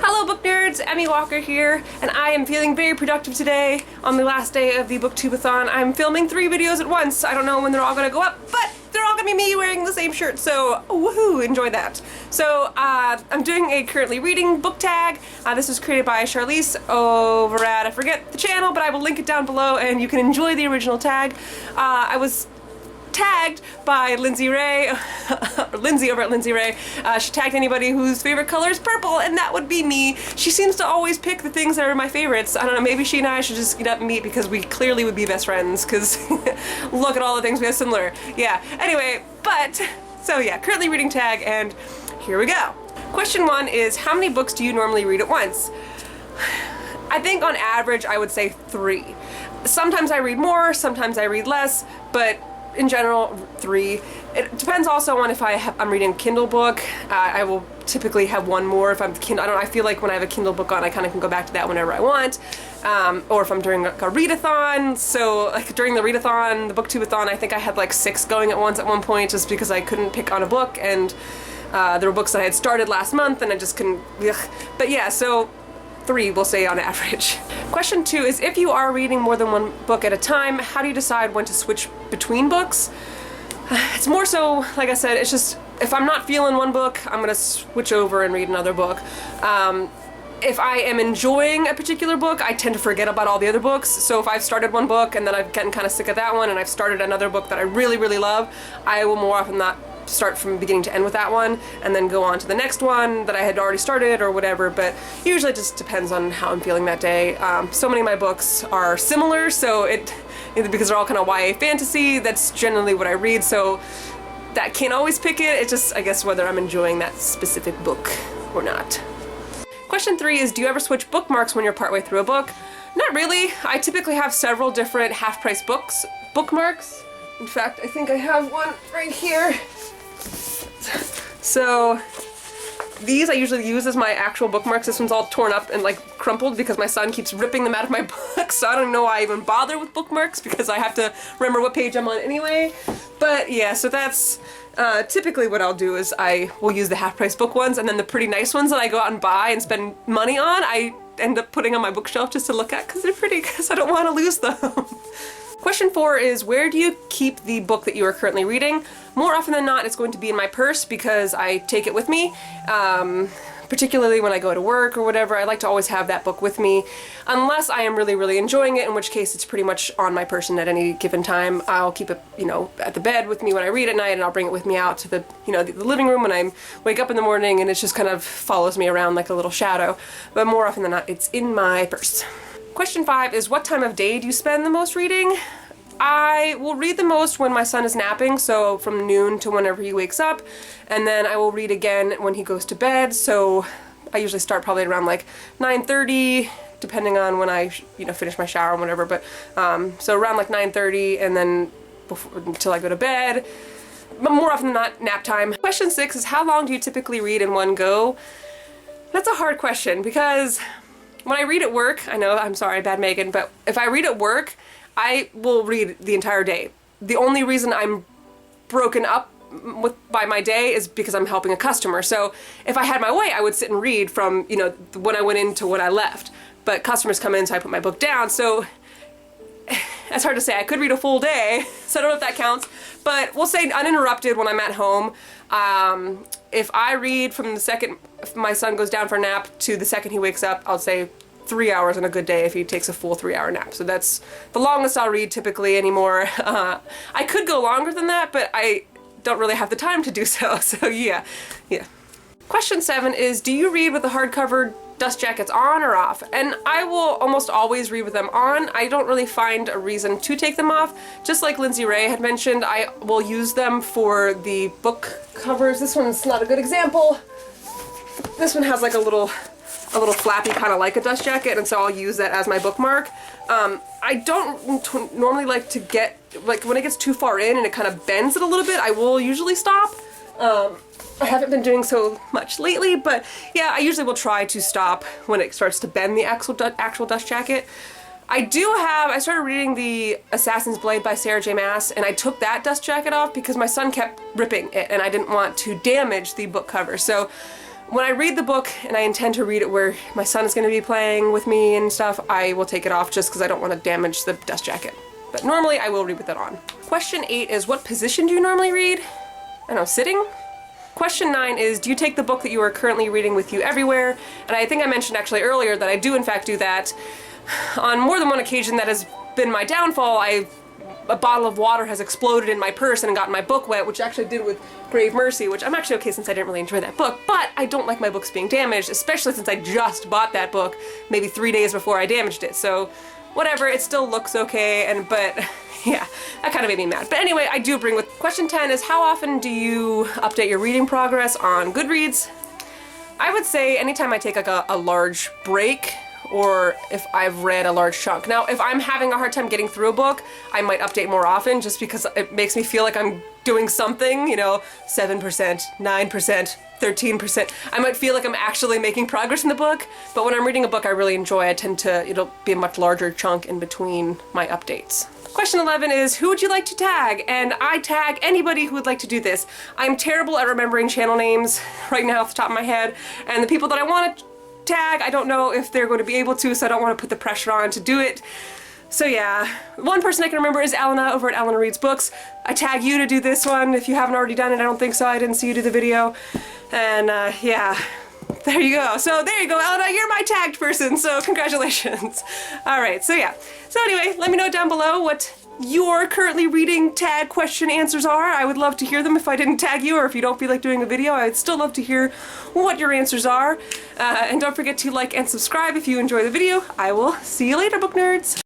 Hello book nerds, Emmy Walker here, and I am feeling very productive today on the last day of the BookTube-a-thon. I'm filming 3 videos at once. I don't know when they're all gonna go up, but they're all gonna be me wearing the same shirt, so woohoo, enjoy that. So I'm doing a currently reading book tag. This was created by Charlize over at, I forget the channel, but I will link it down below and you can enjoy the original tag. I was tagged by Lindsay Ray, or Lindsay over at Lindsay Ray. She tagged anybody whose favorite color is purple, and that would be me. She seems to always pick the things that are my favorites. I don't know, maybe she and I should just get up and meet because we clearly would be best friends, because look at all the things we have similar. Yeah, anyway, so yeah, currently reading tag, and here we go. Question 1 is, how many books do you normally read at once? I think on average I would say 3. Sometimes I read more, sometimes I read less, but in general, 3. It depends also on if I'm reading a Kindle book. I will typically have one more if I'm Kindle. I feel like when I have a Kindle book on, I kind of can go back to that whenever I want. Or if I'm doing like a readathon. So like during the readathon, the BookTube-a-thon, I think I had like 6 going at once at one point just because I couldn't pick on a book, and there were books that I had started last month and I just couldn't. Ugh. But yeah, so 3 we'll say on average. Question 2 is, if you are reading more than one book at a time, how do you decide when to switch between books? It's more so, like I said, it's just if I'm not feeling one book, I'm gonna switch over and read another book. If I am enjoying a particular book, I tend to forget about all the other books. So if I've started one book and then I've gotten kind of sick of that one and I've started another book that I really, really love, I will more often not start from beginning to end with that one and then go on to the next one that I had already started or whatever, but usually it just depends on how I'm feeling that day. So many of my books are similar, so because they're all kind of YA fantasy, that's generally what I read, so that can't always pick it. It's just, I guess, whether I'm enjoying that specific book or not. Question 3 is, do you ever switch bookmarks when you're partway through a book? Not really. I typically have several different half-price bookmarks. In fact, I think I have one right here. So these I usually use as my actual bookmarks. This one's all torn up and like crumpled because my son keeps ripping them out of my books, so I don't know why I even bother with bookmarks because I have to remember what page I'm on anyway. But yeah, so that's typically what I'll do is I will use the half-price book ones, and then the pretty nice ones that I go out and buy and spend money on, I end up putting on my bookshelf just to look at because they're pretty, because I don't want to lose them. Question 4 is, where do you keep the book that you are currently reading? More often than not, it's going to be in my purse because I take it with me. Particularly when I go to work or whatever, I like to always have that book with me. Unless I am really, really enjoying it, in which case it's pretty much on my person at any given time. I'll keep it, at the bed with me when I read at night, and I'll bring it with me out to the, the living room when I wake up in the morning, and it just kind of follows me around like a little shadow. But more often than not, it's in my purse. Question 5 is, what time of day do you spend the most reading? I will read the most when my son is napping, so from noon to whenever he wakes up, and then I will read again when he goes to bed, so I usually start probably around like 9:30, depending on when I finish my shower and whatever, but so around like 9:30 and then until I go to bed, but more often than not, nap time. Question 6 is, how long do you typically read in one go? That's a hard question because when I read at work, I know, I'm sorry, bad Megan, but if I read at work, I will read the entire day. The only reason I'm broken up by my day is because I'm helping a customer. So if I had my way, I would sit and read from, when I went in to when I left. But customers come in, so I put my book down. So it's hard to say. I could read a full day, so I don't know if that counts. But we'll say uninterrupted when I'm at home. If I read from the second my son goes down for a nap to the second he wakes up, I'll say 3 hours on a good day if he takes a full 3-hour nap. So that's the longest I'll read typically anymore. I could go longer than that, but I don't really have the time to do so. So yeah. Question 7 is, do you read with the hardcover dust jackets on or off? And I will almost always read with them on. I don't really find a reason to take them off. Just like Lindsay Ray had mentioned, I will use them for the book covers. This one's not a good example. This one has like a little flappy, kind of like a dust jacket, and so I'll use that as my bookmark. I don't normally like to get, like when it gets too far in and it kind of bends it a little bit, I will usually stop. I haven't been doing so much lately, but yeah, I usually will try to stop when it starts to bend the actual dust jacket. I started reading the Assassin's Blade by Sarah J. Maas, and I took that dust jacket off because my son kept ripping it and I didn't want to damage the book cover. So When I read the book, and I intend to read it where my son is going to be playing with me and stuff, I will take it off just because I don't want to damage the dust jacket. But normally I will read with it on. Question 8 is, what position do you normally read? I don't know, sitting? Question 9 is, do you take the book that you are currently reading with you everywhere? And I think I mentioned actually earlier that I do in fact do that. On more than one occasion that has been my downfall. A bottle of water has exploded in my purse and gotten my book wet, which I actually did with Grave Mercy, which I'm actually okay since I didn't really enjoy that book, but I don't like my books being damaged, especially since I just bought that book maybe 3 days before I damaged it. So whatever, it still looks okay, but yeah, that kind of made me mad. But anyway, I do bring with question 10 is, how often do you update your reading progress on Goodreads? I would say anytime I take like a large break, or if I've read a large chunk. Now, if I'm having a hard time getting through a book, I might update more often just because it makes me feel like I'm doing something, you know, 7%, 9%, 13%. I might feel like I'm actually making progress in the book, but when I'm reading a book I really enjoy, I tend to, it'll be a much larger chunk in between my updates. Question 11 is, who would you like to tag? And I tag anybody who would like to do this. I'm terrible at remembering channel names right now off the top of my head, and the people that I want to tag, I don't know if they're going to be able to, so I don't want to put the pressure on to do it. So yeah, one person I can remember is Alana over at Alana Reads Books. I tag you to do this one if you haven't already done it. I don't think so. I didn't see you do the video. And yeah, there you go. So there you go, Alana, you're my tagged person, so congratulations. Alright, so yeah. So anyway, let me know down below what your currently reading tag question answers are. I would love to hear them if I didn't tag you, or if you don't feel like doing a video. I would still love to hear what your answers are. And don't forget to like and subscribe if you enjoy the video. I will see you later, book nerds!